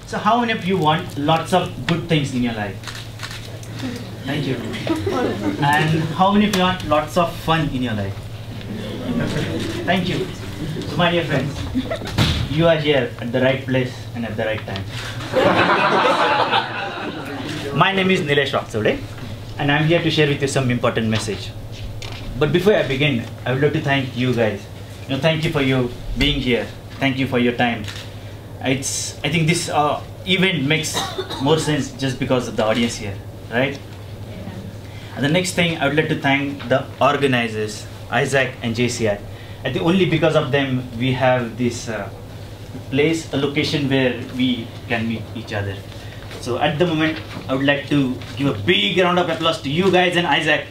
So how many of you want lots of good things in your life? Thank you. And how many of you want lots of fun in your life? Thank you. So my dear friends, you are here at the right place and at the right time. My name is Nilesh Waghchoude, and I'm here to share with you some important message. But before I begin, I would like to thank you guys. Thank you for you being here. Thank you for your time. I think this event makes more sense just because of the audience here, right? And the next thing, I would like to thank the organizers, Isaac and JCI. I think only because of them we have this place, a location where we can meet each other. So at the moment, I would like to give a big round of applause to you guys and Isaac.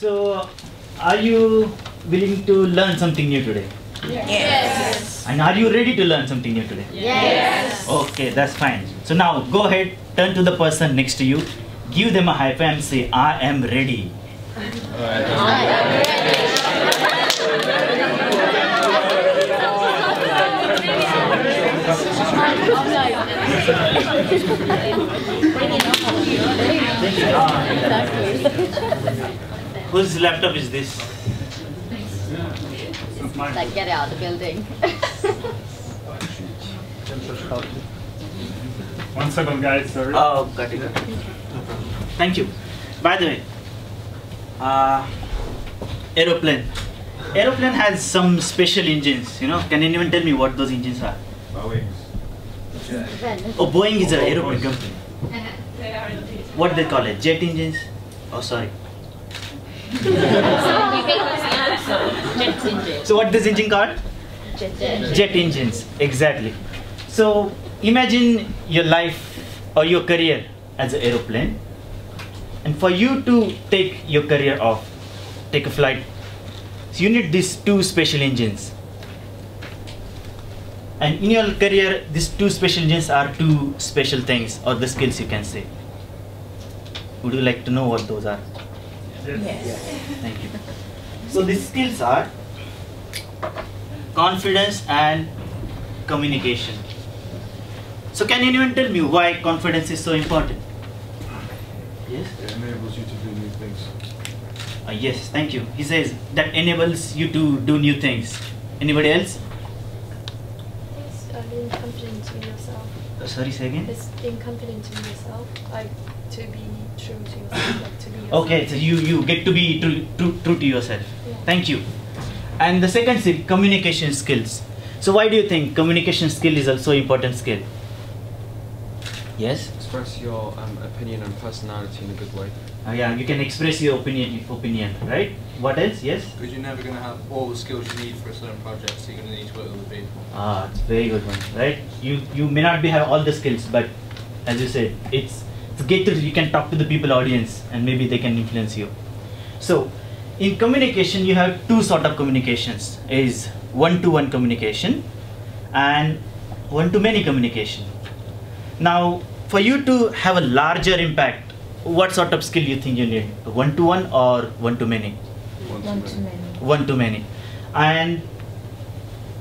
So, are you willing to learn something new today? Yes. And are you ready to learn something new today? Yes. Okay, that's fine. So now, go ahead, turn to the person next to you, give them a high five and say, I am ready. I am ready. Whose laptop is this? Like, get out of the building. 1 second, guys, sorry. Oh, got it. Thank you. By the way, aeroplane. Aeroplane has some special engines, Can anyone tell me what those engines are? Oh, Boeing is an aeroplane company. What they call it? Jet engines? Oh, sorry. So what this engine called? Jet engines, exactly. So imagine your life or your career as an aeroplane, and for you to take your career off, take a flight, so you need these two special engines. And in your career, these two special engines are two special things, or the skills you can say. Would you like to know what those are? Yes. Thank you. So these skills are confidence and communication. So can anyone tell me why confidence is so important? Yes? It enables you to do new things. Yes, thank you. He says that enables you to do new things. Anybody else? It's being confident in yourself. Sorry, say again? It's being confident in yourself, like to be true to yourself, like to be yourself. Okay, so you get to be true to yourself. Yeah. Thank you. And the second skill, communication skills. So why do you think communication skill is also important skill? Yes? Express your opinion and personality in a good way. Yeah, you can express your opinion, right? What else? Yes? Because you're never going to have all the skills you need for a certain project, so you're going to need to work with other people. Ah, it's a very good one, right? You may not have all the skills, but as you said, it's you can talk to the people audience and maybe they can influence you. So, in communication, you have two sort of communications. Is one-to-one communication and one-to-many communication. Now, for you to have a larger impact, what sort of skill you think you need? One-to-one or one-to-many? One-to-many. One-to-many. And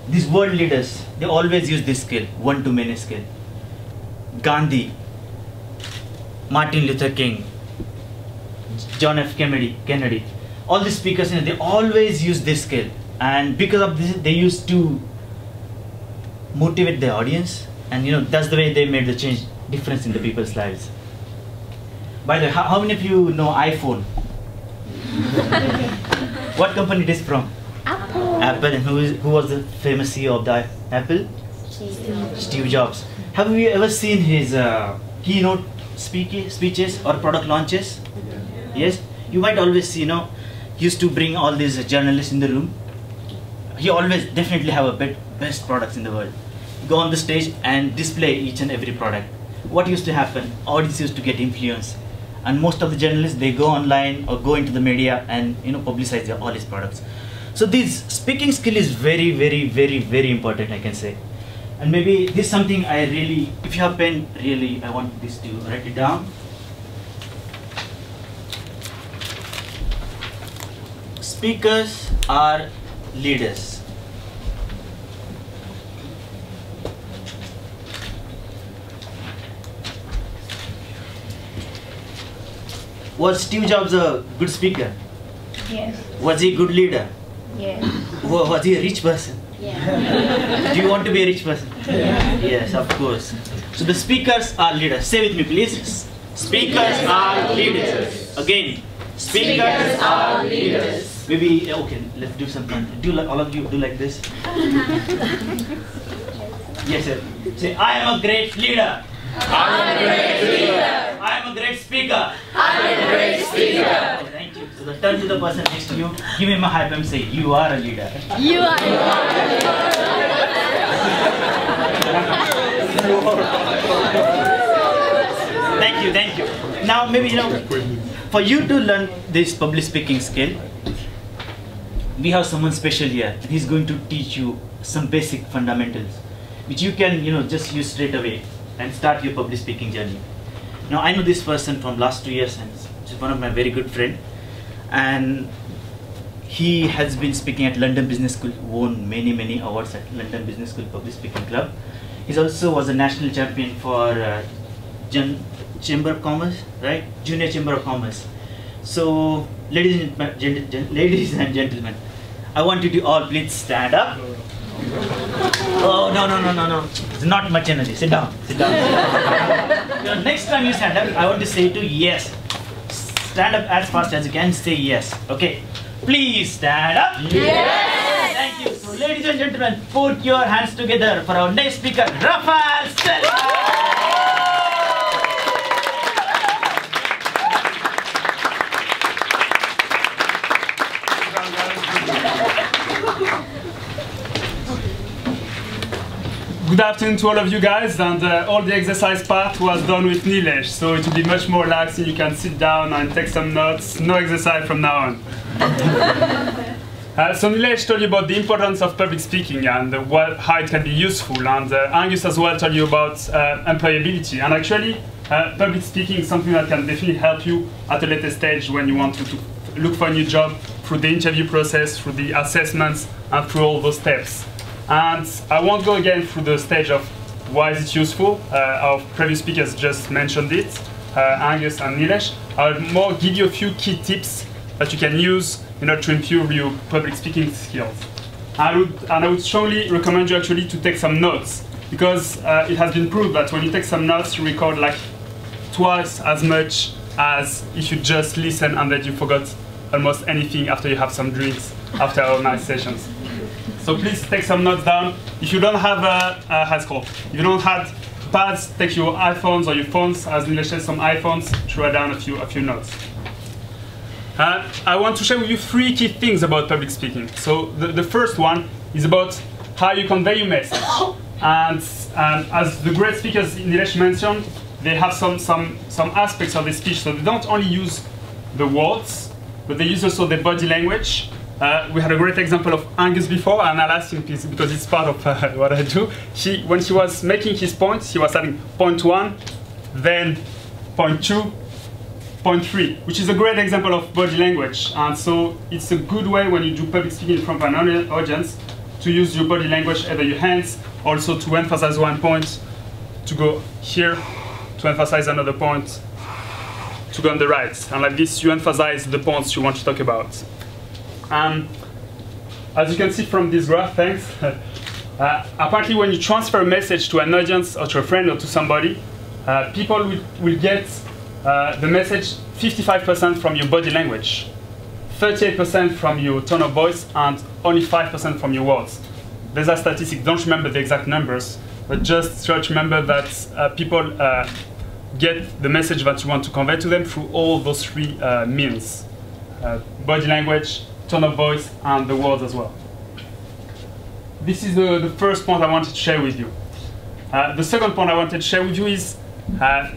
these world leaders, they always use this skill, one-to-many skill. Gandhi, Martin Luther King, John F. Kennedy, all these speakers, they always use this skill. And because of this, they used to motivate the audience. And that's the way they made the difference in the people's lives. By the way, how many of you know iPhone? What company it is from? Apple. Apple. And who was the famous CEO of the Apple? Steve Jobs. Have you ever seen his keynote speeches or product launches? Yes? You might always see, he used to bring all these journalists in the room. He always definitely have a best products in the world. Go on the stage and display each and every product. What used to happen? Audience used to get influence. And most of the journalists, they go online or go into the media and publicize all his products. So this speaking skill is very, very, very, very important, I can say. And maybe this is something I really, if you have pen, really, I want this to write it down. speakers are leaders. Was Steve Jobs a good speaker? Yes. Was he a good leader? Yes. Was he a rich person? Yeah. Do you want to be a rich person? Yes, of course. So the speakers are leaders. Say with me, please. Speakers are leaders. Again, speakers are leaders. Maybe okay. Let's do something. Do all of you do like this? Yes, sir. Say, I am a great leader. I'm a great leader. I am a great speaker. I'm a great speaker. Okay, thank you. So turn to the person next to you. Give him a high five and say, you are a leader. You are. Thank you, thank you. Now maybe for you to learn this public speaking skill, we have someone special here. He's going to teach you some basic fundamentals, which you can just use straight away and start your public speaking journey. Now I know this person from last 2 years, and he's one of my very good friend, and he has been speaking at London Business School, won many awards at London Business School Public Speaking Club. He also was a national champion for Chamber of Commerce, right? Junior Chamber of Commerce. So, ladies and gentlemen, I want you to all please stand up. Oh, no. It's not much energy. Sit down. Next time you stand up, I want to say to yes. Stand up as fast as you can, say yes. Okay. Please stand up. Yes. Thank you. So, ladies and gentlemen, put your hands together for our next speaker, Rafael Tselikas. Good afternoon to all of you guys, and all the exercise part was done with Nilesh, so it will be much more relaxing. You can sit down and take some notes. No exercise from now on. So Nilesh told you about the importance of public speaking and how it can be useful, and Angus as well told you about employability. And actually, public speaking is something that can definitely help you at a later stage when you want to look for a new job, through the interview process, through the assessments, and through all those steps. And I won't go again through the stage of why is it useful. Our previous speakers just mentioned it, Angus and Nilesh. I'll more give you a few key tips that you can use in order to improve your public speaking skills. I would strongly recommend you actually to take some notes, because it has been proved that when you take some notes, you record like twice as much as if you just listen and that you forgot almost anything after you have some drinks after our nice sessions. So please take some notes down. If you don't have if you don't have pads, take your iPhones or your phones, as Nilesh said, some iPhones, to write down a few notes. I want to share with you 3 key things about public speaking. So the first one is about how you convey your message. And as the great speakers Nilesh mentioned, they have some aspects of the speech. So they don't only use the words, but they use also the body language. We had a great example of Angus before, and I'll ask him because it's part of what I do. When he was making his points, he was having point 1, then point 2, point 3, which is a great example of body language. And so it's a good way when you do public speaking in front of an audience to use your body language, either your hands, also to emphasize one point, to go here, to emphasize another point, to go on the right. And like this, you emphasize the points you want to talk about. As you can see from this graph, thanks. Apparently, when you transfer a message to an audience or to a friend or to somebody, people will get the message 55% from your body language, 38% from your tone of voice, and only 5% from your words. These are statistics. Don't remember the exact numbers, but just try to remember that people get the message that you want to convey to them through all those 3 means: body language, tone of voice, and the words as well. This is the first point I wanted to share with you. The second point I wanted to share with you is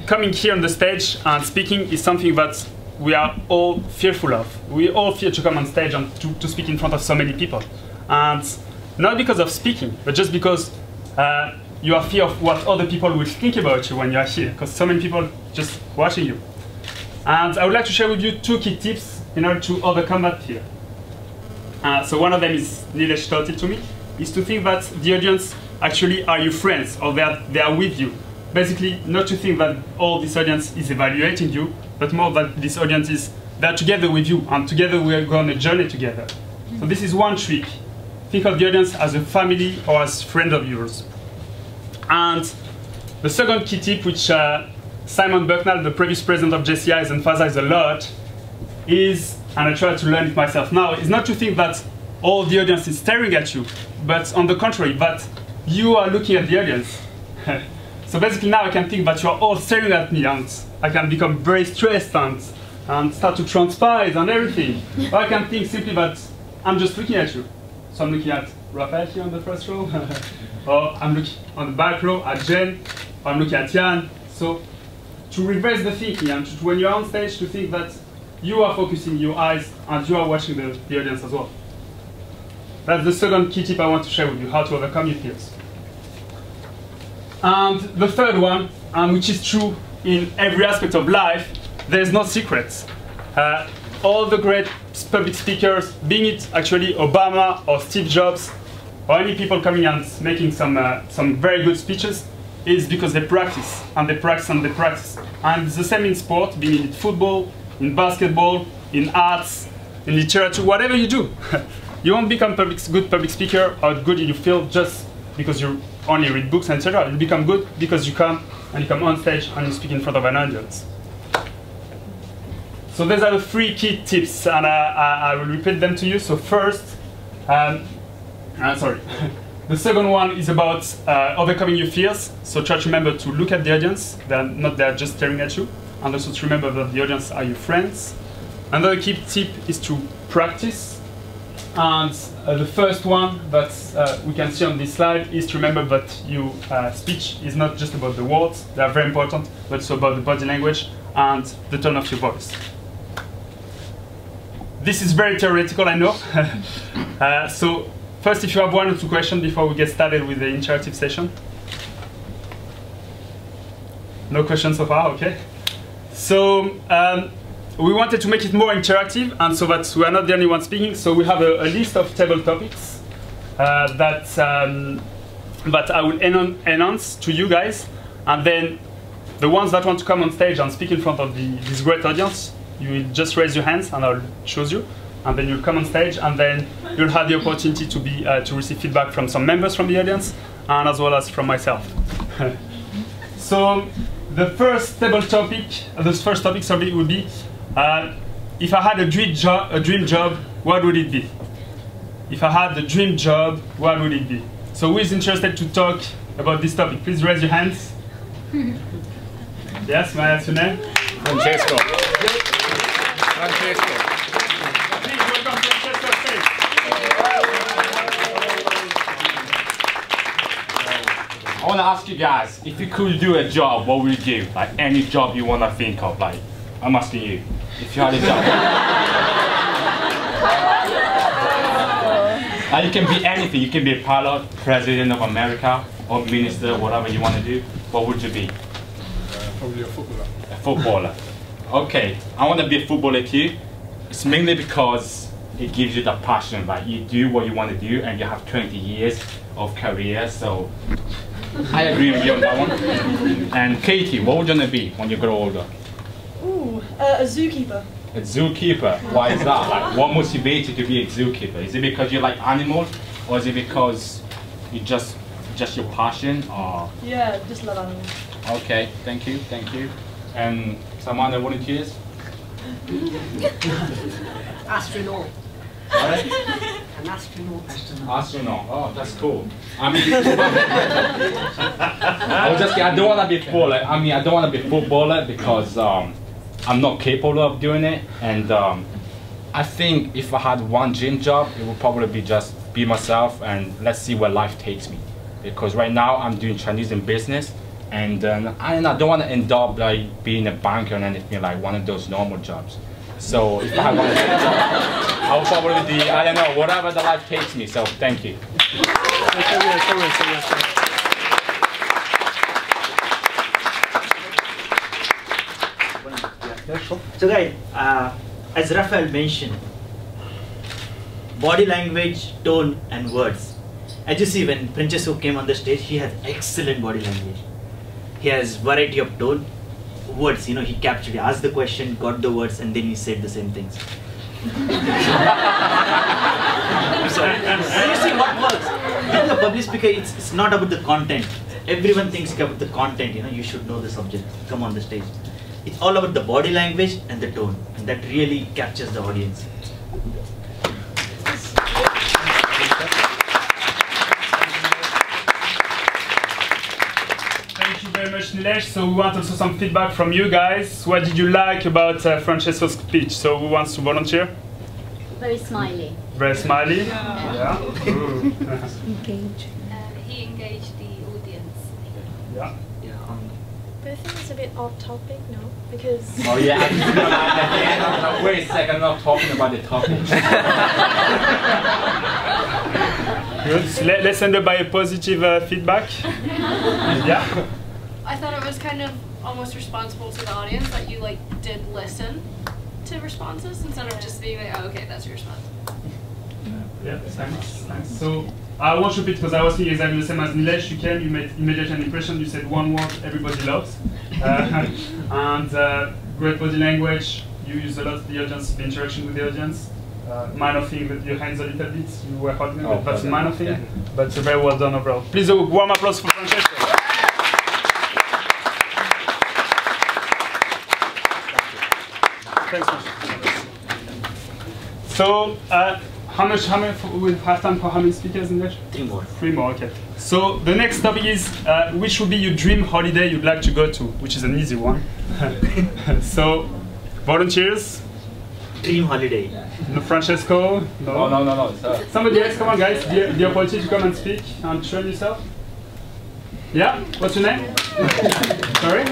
coming here on the stage and speaking is something that we are all fearful of. We all fear to come on stage and to speak in front of so many people. And not because of speaking, but just because you are fear of what other people will think about you when you are here, because so many people just watching you. And I would like to share with you 2 key tips in order to overcome that fear. So one of them is Nilesh taught it to me, is to think that the audience actually are your friends, or they are with you. Basically, not to think that all this audience is evaluating you, but more that this audience is they're together with you, and together we are going on a journey together. So this is one trick. Think of the audience as a family or as a friend of yours. And the second key tip, which Simon Bucknell, the previous president of JCI, has emphasized a lot, is, and I try to learn it myself now, is not to think that all the audience is staring at you, but on the contrary, that you are looking at the audience. So basically now I can think that you are all staring at me, and I can become very stressed and start to transpire and everything. Or I can think simply that I'm just looking at you. So I'm looking at Rafael here on the first row, or I'm looking on the back row at Jen, or I'm looking at Jan. So to reverse the thinking, and when you're on stage, to think that you are focusing your eyes and you are watching the audience as well. That's the second key tip I want to share with you, how to overcome your fears. And the third one, which is true in every aspect of life, there's no secrets. All the great public speakers, being it actually Obama or Steve Jobs, or any people coming and making some very good speeches, is because they practice, and they practice, and they practice. And it's the same in sport, being it football, in basketball, in arts, in literature, whatever you do. You won't become a good public speaker or good in your field just because you only read books, etc. You become good because you come on stage and you speak in front of an audience. So these are the 3 key tips, and I will repeat them to you. So first, sorry. The second one is about overcoming your fears. So try to remember to look at the audience. They're not there just staring at you. And also to remember that the audience are your friends. Another key tip is to practice. And the first one that we can see on this slide is to remember that your speech is not just about the words. They are very important, but also about the body language and the tone of your voice. This is very theoretical, I know. So first, if you have 1 or 2 questions before we get started with the interactive session. No questions so far, okay. So we wanted to make it more interactive, and so that we are not the only ones speaking. So we have a list of table topics that I will announce to you guys, and then the ones that want to come on stage and speak in front of this great audience, you will just raise your hands and I'll choose you, and then you'll come on stage, and then you'll have the opportunity to receive feedback from some members from the audience, and as well as from myself. So the first topic would be, if I had a dream job, what would it be? If I had the dream job, what would it be? So who is interested to talk about this topic? Please raise your hands. Yes, may I ask your name? Francesco. Please welcome Francesco stage. I want to ask you guys, if you could do a job, what would you do? Like any job you want to think of. Like, I'm asking you, if you had a job. Like, you can be anything. You can be a pilot, president of America, or minister, whatever you want to do. What would you be? Probably a footballer. A footballer. Okay, I want to be a footballer too. It's mainly because it gives you the passion. Like, you do what you want to do, and you have 20 years of career. So I agree with you on that one. And Katie, what would you want to be when you grow older? Ooh, a zookeeper. A zookeeper? Why is that? Like, what motivates you to be a zookeeper? Is it because you like animals, or is it because you just your passion? Or Yeah, just love animals. okay, thank you. And some other volunteers? Astronaut. Alright. An astronaut. Astronaut. Oh, that's cool. I mean, I don't want to be footballer. I mean, I don't want to be footballer because I'm not capable of doing it. And I think if I had one dream job, it would probably be just be myself and let's see where life takes me. Because right now I'm doing Chinese in business, and I don't want to end up like being a banker and anything, like one of those normal jobs. So if I had one dream job, I would probably be, I don't know, whatever the life takes me. So thank you. So guys, as Rafael mentioned, body language, tone, and words. As you see, when Francesco came on the stage, he has excellent body language. He has variety of tone, words. You know, he captured. He asked the question, got the words, and then he said the same things. So you see what works. Being a public speaker, it's not about the content. Everyone thinks about the content. You know, you should know the subject. Come on the stage. It's all about the body language and the tone, and that really captures the audience. Thank you very much, Nilesh. So we want also some feedback from you guys. What did you like about Francesco's speech? So who wants to volunteer? Very smiley. Very smiley? Yeah. Engage. He engaged the audience. Yeah. But I think it's a bit off topic, no? Because... Oh yeah, wait a second, I'm not talking about the topic. Good. Let's end up by a positive feedback. Yeah. I thought it was kind of almost responsible to the audience that you like did listen to responses instead of just being like, oh, okay, that's your response. Yeah, thanks. So I won't repeat because I was thinking exactly the same as Nilesh. You came, you made immediate an impression. You said one word, everybody loves, and great body language. You use a lot of the audience, the interaction with the audience. Minor thing with your hands a little bit. You were holding it, that's a minor thing, yeah. But very well done overall. Please a warm applause for Francesco. Thanks, Francesco. So, how many we have time for how many speakers in there? 3 more. 3 more, okay. So the next topic is which would be your dream holiday you'd like to go to, which is an easy one. So, volunteers? Dream holiday. No, Francesco? No. No. Somebody else, come on guys, the opportunity to come and speak and show yourself. Yeah? What's your name? Sorry?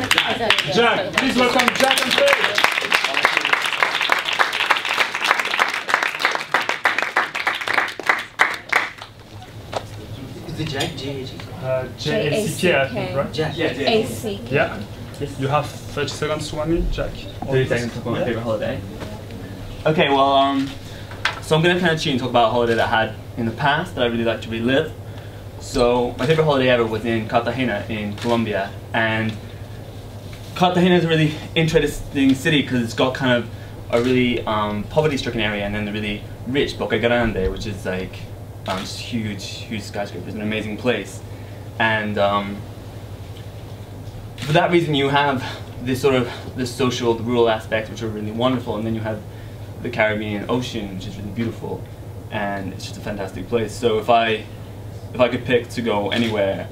Jack. Please welcome Jack on stage. Is it Jack? J-A-C-K, I think, right? Jack. A-C-K. Yeah. You have 30 seconds to 1 minute, Jack. 30 seconds to talk about my favorite holiday. Okay, well, so I'm going to kind of cheat and talk about a holiday that I had in the past that I really like to relive. So my favorite holiday ever was in Cartagena in Colombia, and Cartagena is a really interesting city because it's got kind of a really poverty-stricken area and then the really rich Boca Grande, which is like just huge skyscrapers, an amazing place. And for that reason, you have this social, the rural aspects, which are really wonderful, and then you have the Caribbean Ocean, which is really beautiful, and it's just a fantastic place. So if I could pick to go anywhere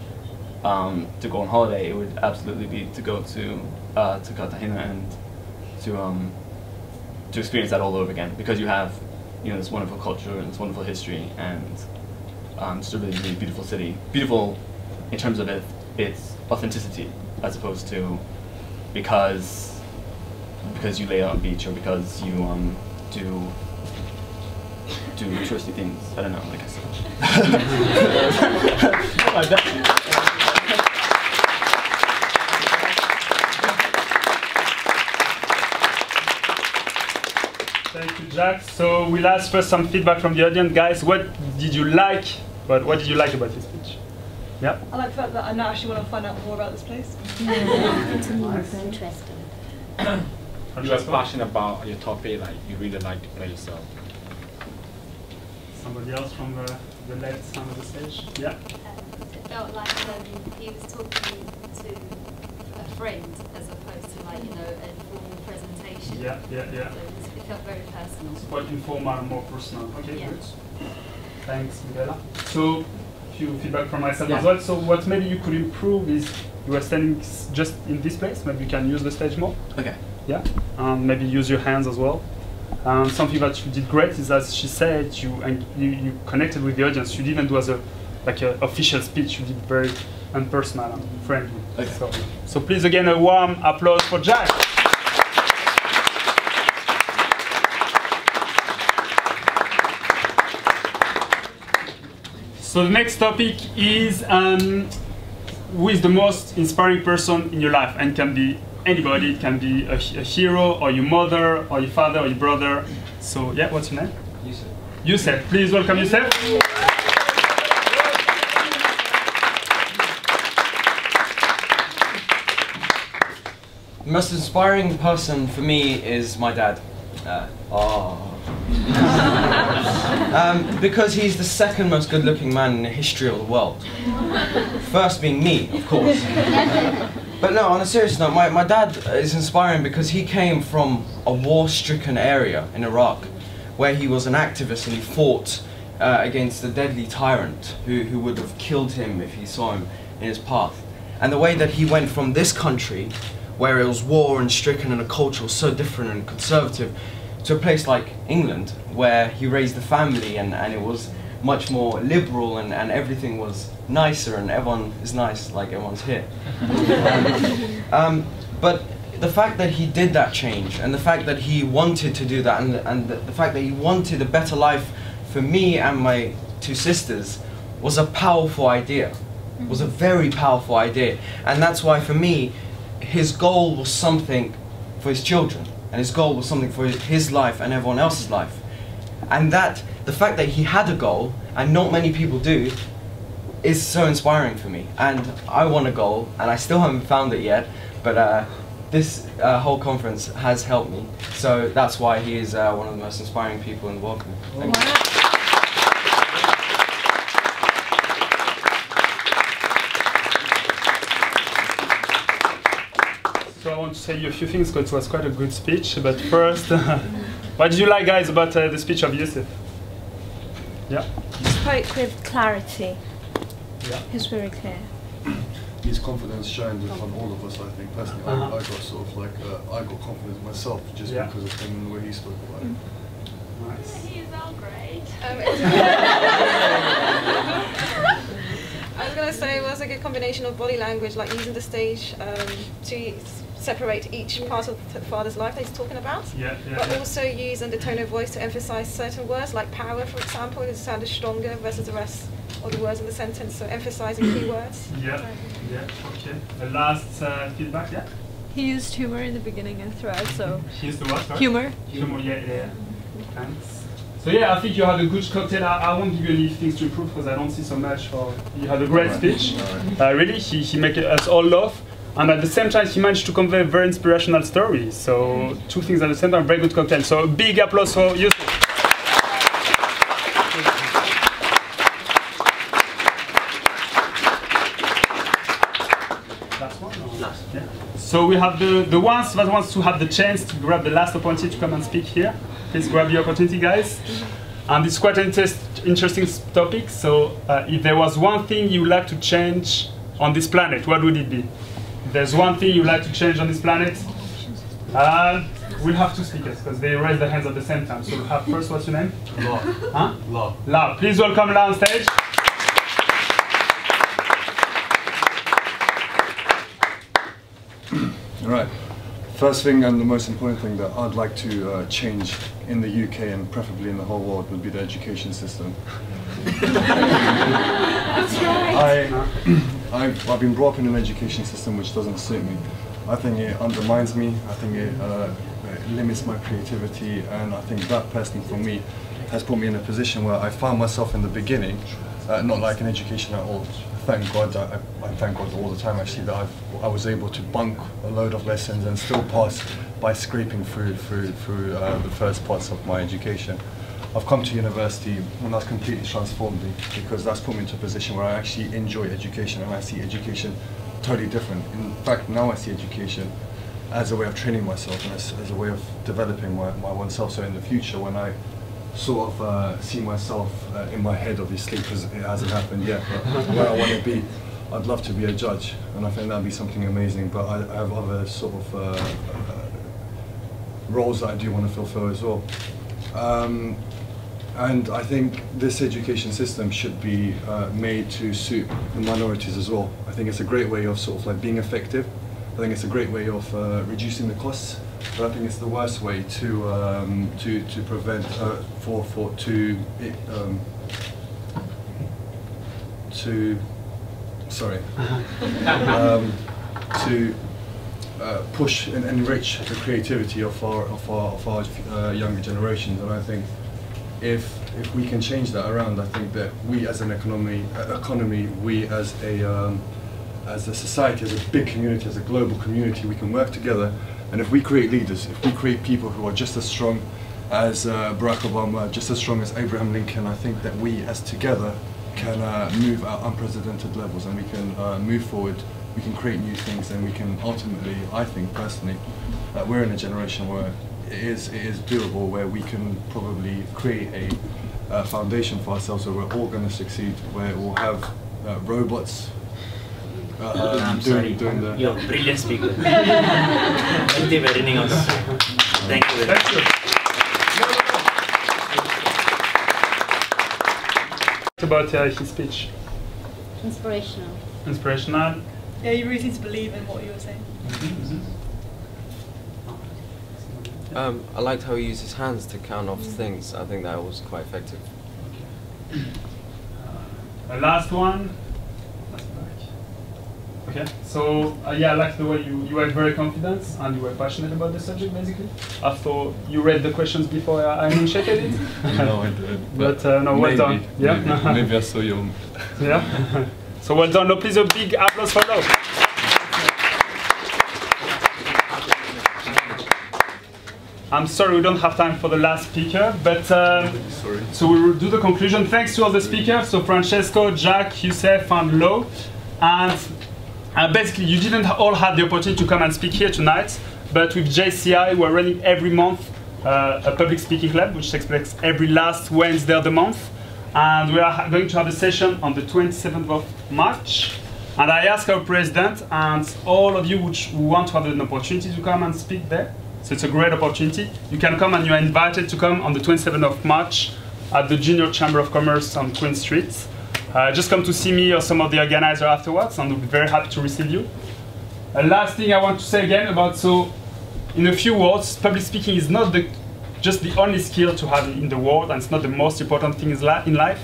to go on holiday, it would absolutely be to go to Cartagena and to experience that all over again, because you have this wonderful culture and this wonderful history and just a really, really beautiful city. Beautiful in terms of its authenticity, as opposed to because you lay out on a beach or because you do touristy things. I don't know, like I said. Thank you, Jack. So we'll ask first some feedback from the audience. Guys, what did you like? What did you like about this speech? Yeah? I like the fact that I now actually want to find out more about this place. It's interesting. You are passionate about your topic, like you really like the place, so. Somebody else from the left side of the stage? Yeah? It felt like he was talking to a friend as opposed to like, a formal presentation. Yeah. So it felt very personal. It's quite informal and more personal. Okay, yeah. Good. Thanks, Michaela. So, few feedback from myself as well. So what maybe you could improve is you were standing just in this place. Maybe you can use the stage more. Okay. Yeah. Maybe use your hands as well. Something that you did great is, as she said, you connected with the audience. You didn't do as an official speech. You did very impersonal and friendly. Okay. So please again a warm applause for Jack. So the next topic is who is the most inspiring person in your life, and can be anybody. It can be a hero, or your mother, or your father, or your brother. So yeah, what's your name? Youssef. Please welcome Youssef. The most inspiring person for me is my dad. Because he's the second most good-looking man in the history of the world. First being me, of course. But no, on a serious note, my dad is inspiring because he came from a war-stricken area in Iraq where he was an activist and he fought against a deadly tyrant who would have killed him if he saw him in his path. And the way that he went from this country, where it was war and stricken and a culture was so different and conservative, to a place like England, where he raised a family and it was much more liberal and everything was nicer and everyone is nice, like everyone's here. But the fact that he did that change and the fact that he wanted to do that and the fact that he wanted a better life for me and my two sisters was a powerful idea, was a very powerful idea. And that's why for me, his goal was something for his children. And his goal was something for his life and everyone else's life. And that, the fact that he had a goal, and not many people do, is so inspiring for me. And I want a goal, and I still haven't found it yet, but this whole conference has helped me. So that's why he is one of the most inspiring people in the world. Thank you. So I want to say a few things because it was quite a good speech. But first, what did you like, guys, about the speech of Youssef? Yeah. He spoke with clarity. Yeah. He's very clear. His confidence shined on all of us, I think. Personally, I got sort of like, I got confidence myself just because of him and the way he spoke about it. Nice. He is all great. I was going to say it was a good combination of body language, like using the stage to separate each part of the father's life that he's talking about, but also use the tone of voice to emphasize certain words, like power, for example, it sounded stronger versus the rest of the words in the sentence, so emphasizing key words. Okay. The last feedback, He used humor in the beginning and throughout, so... He used the what, sorry? Humor. Humor, yeah. Thanks. So yeah, I think you had a good cocktail. I won't give you any things to improve because I don't see so much. You had a great speech. Really, he made us all laugh. And at the same time, he managed to convey a very inspirational story. So two things at the same time, very good cocktail. So big applause for Youssef. Last one? Last. Yeah. So we have the ones that wants to have the chance to grab the last opportunity to come and speak here. Please grab your opportunity, guys. And it's quite an interesting topic. So if there was one thing you would like to change on this planet, what would it be? If there's one thing you'd like to change on this planet, we'll have two speakers because they raise their hands at the same time. So we'll have first, what's your name? La. Huh? La. La. Please welcome La on stage. All right. First thing and the most important thing that I'd like to change in the UK and preferably in the whole world would be the education system. That's right. I've been brought up in an education system which doesn't suit me. I think it undermines me, I think it limits my creativity, and I think that personally for me has put me in a position where I found myself in the beginning not like an education at all. Thank God, I thank God all the time actually that I was able to bunk a load of lessons and still pass by scraping through the first parts of my education. I've come to university and that's completely transformed me because that's put me into a position where I actually enjoy education and I see education totally different. In fact, now I see education as a way of training myself and as a way of developing my oneself. So in the future, when I sort of see myself in my head, obviously, because it hasn't happened yet, but where I want to be, I'd love to be a judge, and I think that'd be something amazing. But I have other sort of roles that I do want to fulfill as well. And I think this education system should be made to suit the minorities as well. I think it's a great way of sort of like being effective. I think it's a great way of reducing the costs. But I think it's the worst way to prevent to push and enrich the creativity of our younger generations. And I think if we can change that around, I think that we as an economy, we as a society, as a big community, as a global community, we can work together. And if we create leaders, if we create people who are just as strong as Barack Obama, just as strong as Abraham Lincoln, I think that we as together can move at unprecedented levels, and we can move forward, we can create new things, and we can ultimately, I think personally, that we're in a generation where it is doable, where we can probably create a foundation for ourselves where we're all going to succeed, where we'll have robots doing the... You're a brilliant speaker. I think we're running out of time. Thank you very much. About his speech. Inspirational. Inspirational. Yeah, you really need to believe in what you were saying. I liked how he used his hands to count off things. I think that was quite effective. Last one. Okay, so yeah, I like the way you were very confident and you were passionate about the subject, basically. After you read the questions before I initiated it. No, I didn't. But no, well done. Yeah. Maybe I saw you. Yeah. So well done. No, please a big applause for Lo. I'm sorry we don't have time for the last speaker, but so we will do the conclusion. Thanks to all the speakers, so Francesco, Jack, Youssef, and Lo. And basically, you didn't all have the opportunity to come and speak here tonight, but with JCI, we're running every month a public speaking club, which takes place every last Wednesday of the month. And we are going to have a session on the 27th of March. And I ask our president and all of you who want to have an opportunity to come and speak there. So it's a great opportunity. You can come and you are invited to come on the 27th of March at the Junior Chamber of Commerce on Queen Street. Just come to see me or some of the organizers afterwards, and we'll be very happy to receive you. Last thing I want to say again about, so in a few words, public speaking is not just the only skill to have in the world, and it's not the most important thing in life.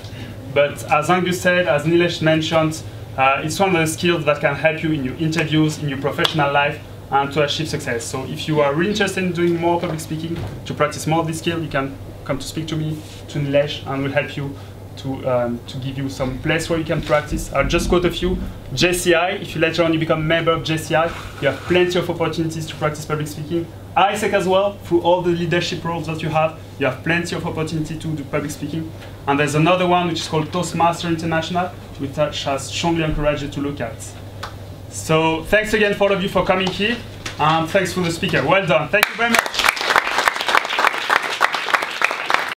But as Angus said, as Nilesh mentioned, it's one of the skills that can help you in your interviews, in your professional life, and to achieve success. So if you are really interested in doing more public speaking, to practice more of this skill, you can come to speak to me, to Nilesh, and we'll help you to give you some place where you can practice. I'll just quote a few. JCI, if you later on you become a member of JCI, you have plenty of opportunities to practice public speaking. ISEC as well, through all the leadership roles that you have plenty of opportunity to do public speaking. And there's another one which is called Toastmasters International, which I strongly encourage you to look at. So thanks again for all of you for coming here, and thanks for the speaker. Well done. Thank you very much.